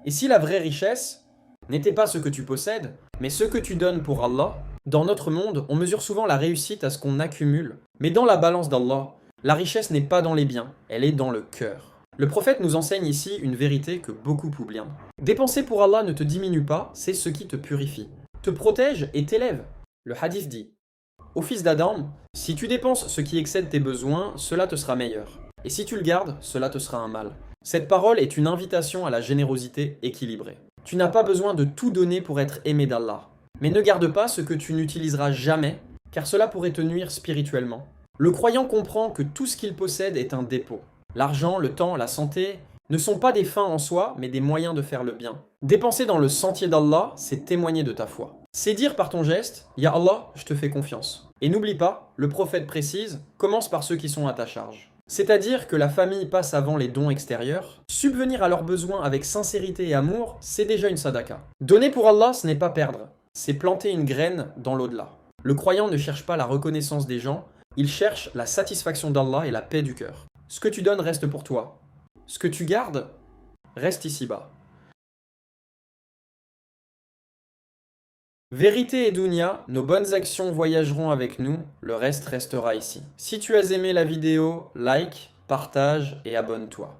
Et si la vraie richesse n'était pas ce que tu possèdes, mais ce que tu donnes pour Allah, dans notre monde, on mesure souvent la réussite à ce qu'on accumule. Mais dans la balance d'Allah, la richesse n'est pas dans les biens, elle est dans le cœur. Le prophète nous enseigne ici une vérité que beaucoup oublient. Dépenser pour Allah ne te diminue pas, c'est ce qui te purifie, te protège et t'élève. Le hadith dit: Ô fils d'Adam, si tu dépenses ce qui excède tes besoins, cela te sera meilleur. Et si tu le gardes, cela te sera un mal. Cette parole est une invitation à la générosité équilibrée. Tu n'as pas besoin de tout donner pour être aimé d'Allah. Mais ne garde pas ce que tu n'utiliseras jamais, car cela pourrait te nuire spirituellement. Le croyant comprend que tout ce qu'il possède est un dépôt. L'argent, le temps, la santé ne sont pas des fins en soi, mais des moyens de faire le bien. Dépenser dans le sentier d'Allah, c'est témoigner de ta foi. C'est dire par ton geste: Ya Allah, je te fais confiance. Et n'oublie pas, le prophète précise, commence par ceux qui sont à ta charge. C'est-à-dire que la famille passe avant les dons extérieurs. Subvenir à leurs besoins avec sincérité et amour, c'est déjà une sadaqa. Donner pour Allah, ce n'est pas perdre, c'est planter une graine dans l'au-delà. Le croyant ne cherche pas la reconnaissance des gens, il cherche la satisfaction d'Allah et la paix du cœur. Ce que tu donnes reste pour toi. Ce que tu gardes reste ici-bas. Vérité et dunya, nos bonnes actions voyageront avec nous, le reste restera ici. Si tu as aimé la vidéo, like, partage et abonne-toi.